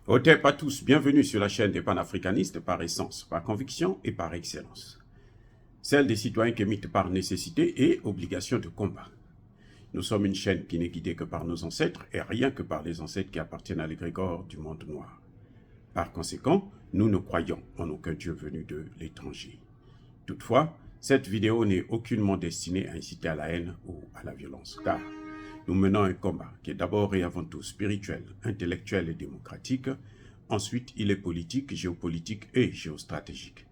Hotep à tous, bienvenue sur la chaîne des panafricanistes par essence, par conviction et par excellence. Celle des citoyens qui émitent par nécessité et obligation de combat. Nous sommes une chaîne qui n'est guidée que par nos ancêtres et rien que par les ancêtres qui appartiennent à l'égrégore du monde noir. Par conséquent, nous ne croyons en aucun Dieu venu de l'étranger. Toutefois, cette vidéo n'est aucunement destinée à inciter à la haine ou à la violence, car nous menons un combat qui est d'abord et avant tout spirituel, intellectuel et démocratique. Ensuite, il est politique, géopolitique et géostratégique.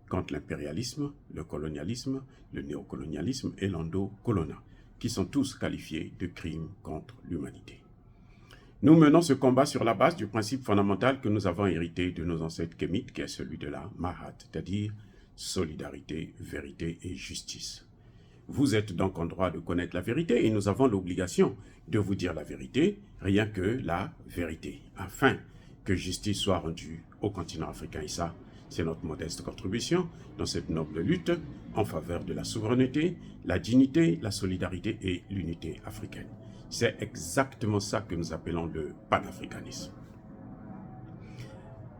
Contre l'impérialisme, le colonialisme, le néocolonialisme et l'endocolonat, qui sont tous qualifiés de crimes contre l'humanité. Nous menons ce combat sur la base du principe fondamental que nous avons hérité de nos ancêtres kémites, qui est celui de la Mahat, c'est-à-dire solidarité, vérité et justice. Vous êtes donc en droit de connaître la vérité et nous avons l'obligation de vous dire la vérité, rien que la vérité, afin que justice soit rendue au continent africain. Et ça, c'est notre modeste contribution dans cette noble lutte en faveur de la souveraineté, la dignité, la solidarité et l'unité africaine. C'est exactement ça que nous appelons le panafricanisme.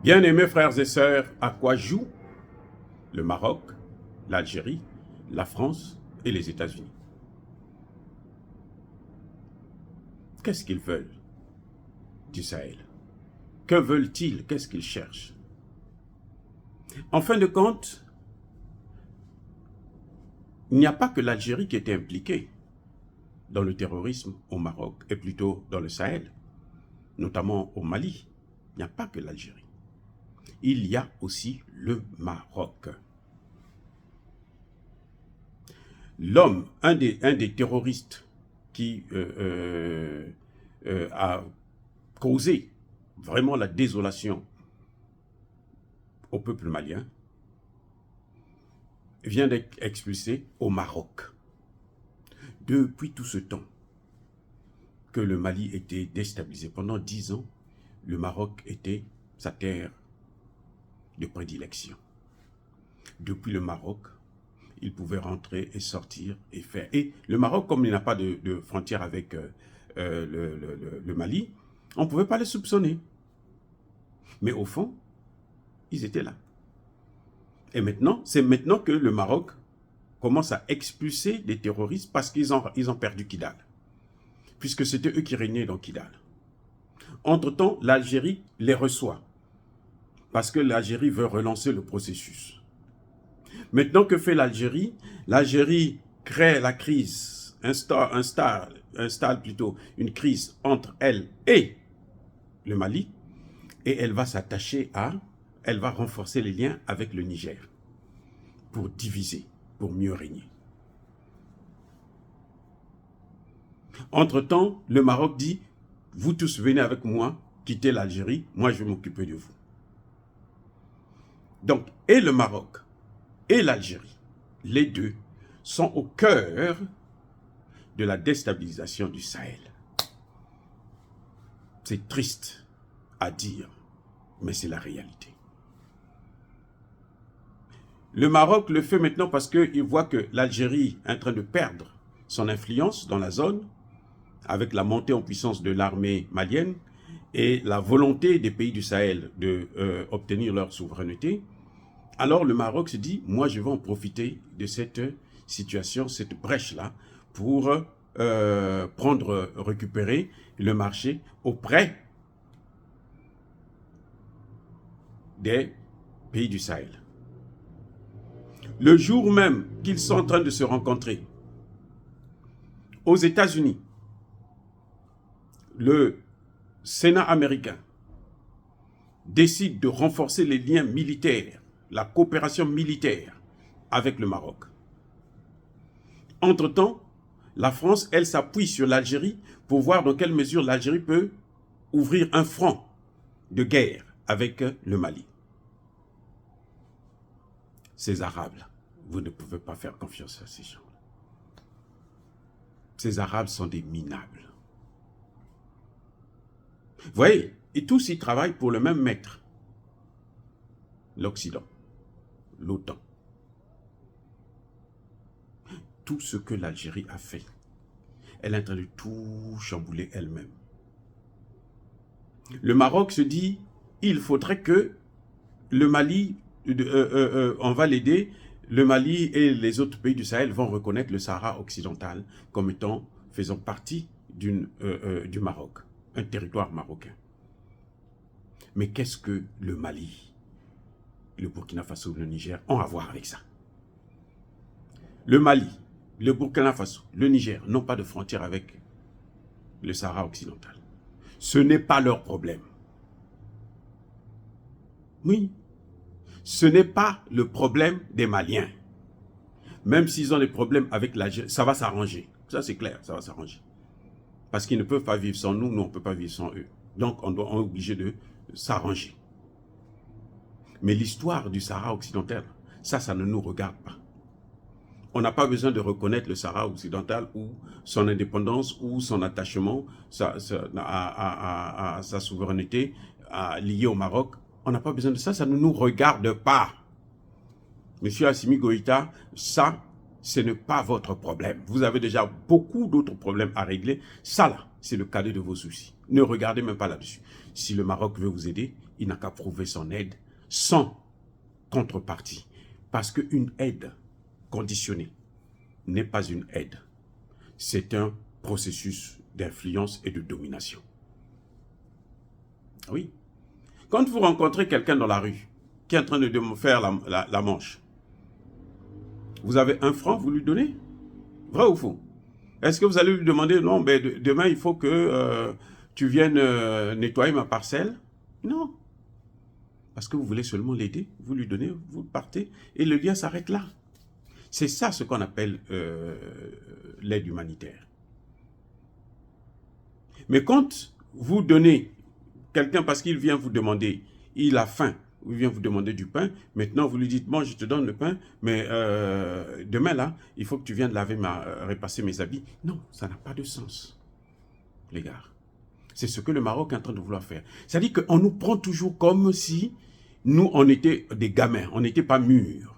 Bien-aimés frères et sœurs, à quoi jouent le Maroc, l'Algérie, la France et les États-Unis? Qu'est-ce qu'ils veulent du Sahel? Que veulent-ils? Qu'est-ce qu'ils cherchent? En fin de compte, il n'y a pas que l'Algérie qui était impliquée dans le terrorisme au Maroc, et plutôt dans le Sahel, notamment au Mali. Il n'y a pas que l'Algérie. Il y a aussi le Maroc. L'homme, un des terroristes qui a causé vraiment la désolation au peuple malien, vient d'être expulsé au Maroc. Depuis tout ce temps que le Mali était déstabilisé, pendant 10 ans, le Maroc était sa terre de prédilection. Depuis le Maroc, il pouvait rentrer et sortir et faire. Et le Maroc, comme il n'a pas de frontière avec le Mali, on ne pouvait pas les soupçonner. Mais au fond, ils étaient là. Et maintenant, c'est maintenant que le Maroc commence à expulser des terroristes parce qu'ils ont perdu Kidal. Puisque c'était eux qui régnaient dans Kidal. Entre-temps, l'Algérie les reçoit. Parce que l'Algérie veut relancer le processus. Maintenant, que fait l'Algérie? L'Algérie crée la crise, installe plutôt une crise entre elle et le Mali, et elle va elle va renforcer les liens avec le Niger pour diviser, pour mieux régner. Entre-temps, le Maroc dit, vous tous venez avec moi, quittez l'Algérie, moi je vais m'occuper de vous. Donc, et le Maroc et l'Algérie, les deux, sont au cœur de la déstabilisation du Sahel. C'est triste à dire, mais c'est la réalité. Le Maroc le fait maintenant parce qu'il voit que l'Algérie est en train de perdre son influence dans la zone, avec la montée en puissance de l'armée malienne et la volonté des pays du Sahel d'obtenir leur souveraineté. Alors le Maroc se dit, moi je vais en profiter de cette situation, cette brèche-là, pour récupérer le marché auprès des pays du Sahel. Le jour même qu'ils sont en train de se rencontrer, aux États-Unis, le Sénat américain décide de renforcer les liens militaires, la coopération militaire avec le Maroc. Entre-temps, la France, elle, s'appuie sur l'Algérie pour voir dans quelle mesure l'Algérie peut ouvrir un front de guerre avec le Mali. Ces Arabes-là, vous ne pouvez pas faire confiance à ces gens. Ces Arabes sont des minables. Vous voyez, et tous ils travaillent pour le même maître. L'Occident, l'OTAN. Tout ce que l'Algérie a fait, elle est en train de tout chambouler elle-même. Le Maroc se dit, il faudrait que le Mali, on va l'aider, le Mali et les autres pays du Sahel vont reconnaître le Sahara occidental comme étant, faisant partie du Maroc, un territoire marocain. Mais qu'est-ce que le Mali, le Burkina Faso, le Niger ont à voir avec ça? Le Mali, le Burkina Faso, le Niger n'ont pas de frontière avec le Sahara occidental. Ce n'est pas leur problème. Oui, ce n'est pas le problème des Maliens. Même s'ils ont des problèmes avec l'Algérie, ça va s'arranger. Ça c'est clair, ça va s'arranger. Parce qu'ils ne peuvent pas vivre sans nous, nous on ne peut pas vivre sans eux. Donc on est obligé de s'arranger. Mais l'histoire du Sahara occidental, ça ne nous regarde pas. On n'a pas besoin de reconnaître le Sahara occidental ou son indépendance ou son attachement à sa souveraineté liée au Maroc. On n'a pas besoin de ça, ça ne nous regarde pas. Monsieur Assimi Goïta, ça, ce n'est pas votre problème. Vous avez déjà beaucoup d'autres problèmes à régler. Ça là, c'est le cadet de vos soucis. Ne regardez même pas là-dessus. Si le Maroc veut vous aider, il n'a qu'à prouver son aide sans contrepartie. Parce qu'une aide conditionnée n'est pas une aide. C'est un processus d'influence et de domination. Oui. Quand vous rencontrez quelqu'un dans la rue qui est en train de faire la manche, vous avez 1 franc, vous lui donnez? Vrai ou faux? Est-ce que vous allez lui demander, non, ben, demain il faut que tu viennes nettoyer ma parcelle? Non. Parce que vous voulez seulement l'aider, vous lui donnez, vous partez, et le lien s'arrête là. C'est ça ce qu'on appelle l'aide humanitaire. Mais quand vous donnez quelqu'un parce qu'il vient vous demander, il a faim, il vient vous demander du pain, maintenant vous lui dites, bon, je te donne le pain, mais demain là, il faut que tu viennes repasser mes habits. Non, ça n'a pas de sens, les gars. C'est ce que le Maroc est en train de vouloir faire. C'est-à-dire qu'on nous prend toujours comme si nous, on était des gamins, on n'était pas mûrs.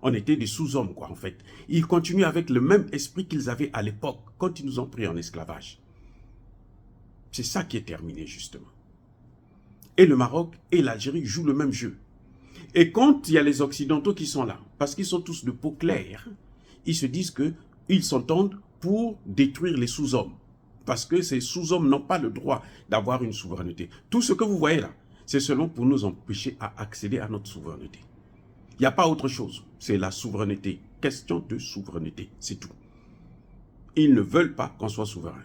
On était des sous-hommes, quoi, en fait. Ils continuent avec le même esprit qu'ils avaient à l'époque, quand ils nous ont pris en esclavage. C'est ça qui est terminé, justement. Et le Maroc et l'Algérie jouent le même jeu. Et quand il y a les Occidentaux qui sont là, parce qu'ils sont tous de peau claire, ils se disent qu'ils s'entendent pour détruire les sous-hommes. Parce que ces sous-hommes n'ont pas le droit d'avoir une souveraineté. Tout ce que vous voyez là, c'est seulement pour nous empêcher à accéder à notre souveraineté. Il n'y a pas autre chose. C'est la souveraineté. Question de souveraineté, c'est tout. Ils ne veulent pas qu'on soit souverain.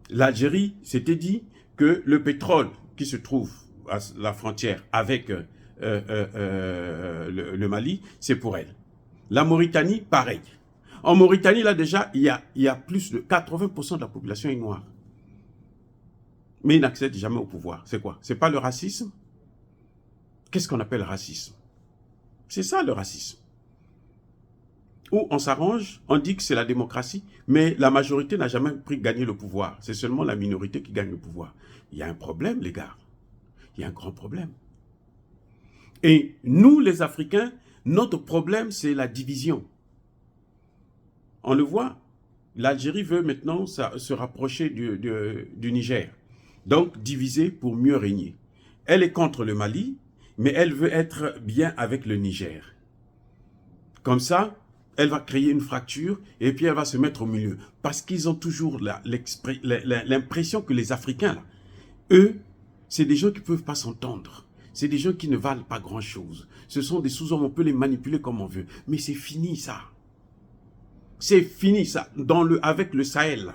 L'Algérie s'était dit que le pétrole qui se trouve à la frontière avec le Mali, c'est pour elle. La Mauritanie, pareil. En Mauritanie, là déjà, il y a plus de 80% de la population est noire. Mais ils n'accèdent jamais au pouvoir. C'est quoi? C'est pas le racisme? Qu'est-ce qu'on appelle racisme? C'est ça le racisme. Où on s'arrange, on dit que c'est la démocratie, mais la majorité n'a jamais gagné le pouvoir. C'est seulement la minorité qui gagne le pouvoir. Il y a un problème, les gars. Il y a un grand problème. Et nous, les Africains, notre problème, c'est la division. On le voit, l'Algérie veut maintenant se rapprocher du Niger. Donc, diviser pour mieux régner. Elle est contre le Mali, mais elle veut être bien avec le Niger. Comme ça, elle va créer une fracture et puis elle va se mettre au milieu. Parce qu'ils ont toujours l'impression que les Africains, là, eux, c'est des gens qui ne peuvent pas s'entendre. C'est des gens qui ne valent pas grand-chose. Ce sont des sous-hommes, on peut les manipuler comme on veut. Mais c'est fini ça. C'est fini ça. Avec le Sahel,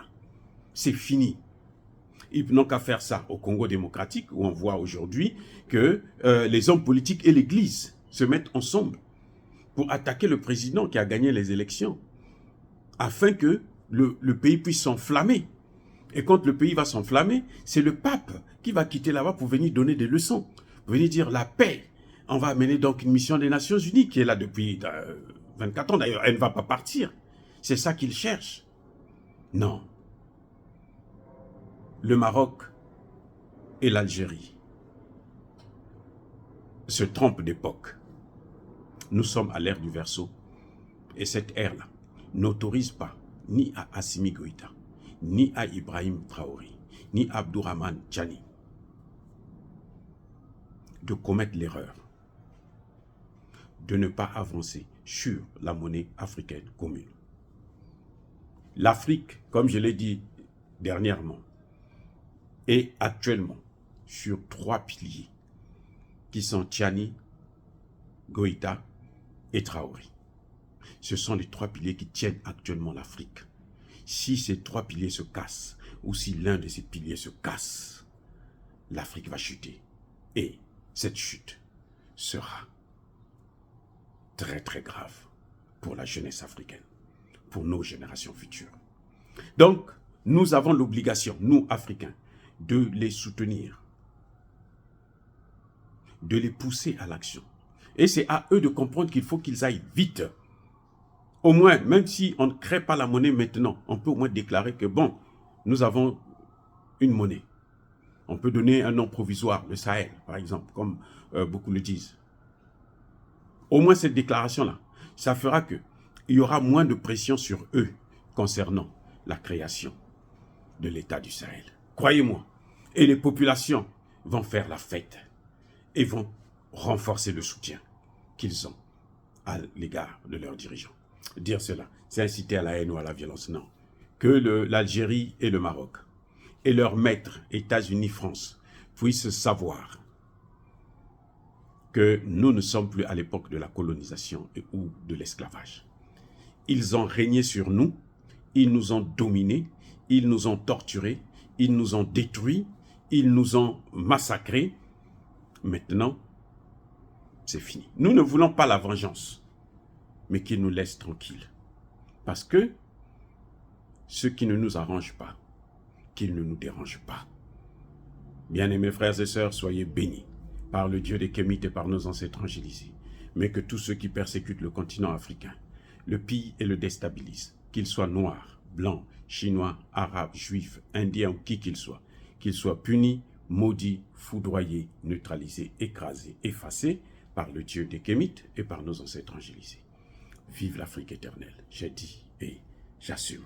c'est fini. Ils n'ont qu'à faire ça au Congo démocratique, où on voit aujourd'hui que les hommes politiques et l'Église se mettent ensemble pour attaquer le président qui a gagné les élections, afin que le pays puisse s'enflammer. Et quand le pays va s'enflammer, c'est le pape qui va quitter là-bas pour venir donner des leçons, pour venir dire la paix. On va amener donc une mission des Nations Unies qui est là depuis 24 ans. D'ailleurs, elle ne va pas partir. C'est ça qu'il cherche. Non. Le Maroc et l'Algérie se trompent d'époque. Nous sommes à l'ère du Verseau. Et cette ère-là n'autorise pas ni à Assimi Goïta, ni à Ibrahim Traoré, ni à Abdourahmane Tchani de commettre l'erreur de ne pas avancer sur la monnaie africaine commune. L'Afrique, comme je l'ai dit dernièrement, est actuellement sur 3 piliers qui sont Tiani, Goïta et Traoré. Ce sont les 3 piliers qui tiennent actuellement l'Afrique. Si ces 3 piliers se cassent, ou si l'un de ces piliers se casse, l'Afrique va chuter. Et cette chute sera très très grave pour la jeunesse africaine, pour nos générations futures. Donc, nous avons l'obligation, nous Africains, de les soutenir, de les pousser à l'action. Et c'est à eux de comprendre qu'il faut qu'ils aillent vite. Au moins, même si on ne crée pas la monnaie maintenant, on peut au moins déclarer que bon, nous avons une monnaie. On peut donner un nom provisoire, le Sahel, par exemple, comme beaucoup le disent. Au moins cette déclaration-là, ça fera qu'il y aura moins de pression sur eux concernant la création de l'État du Sahel. Croyez-moi. Et les populations vont faire la fête et vont renforcer le soutien qu'ils ont à l'égard de leurs dirigeants. Dire cela, c'est inciter à la haine ou à la violence, non. Que l'Algérie et le Maroc et leurs maîtres, États-Unis, France, puissent savoir que nous ne sommes plus à l'époque de la colonisation ou de l'esclavage. Ils ont régné sur nous, ils nous ont dominés, ils nous ont torturés, ils nous ont détruits, ils nous ont massacrés. Maintenant, c'est fini. Nous ne voulons pas la vengeance, mais qu'ils nous laissent tranquilles. Parce que ce qui ne nous arrange pas, qu'il ne nous dérange pas. Bien-aimés frères et sœurs, soyez bénis par le Dieu des Kémites et par nos ancêtres angélisés, mais que tous ceux qui persécutent le continent africain le pillent et le déstabilisent, qu'ils soient noirs, blancs, chinois, arabes, juifs, indiens ou qui qu'ils soient punis, maudits, foudroyés, neutralisés, écrasés, effacés par le Dieu des Kémites et par nos ancêtres angélisés. Vive l'Afrique éternelle, j'ai dit et j'assume.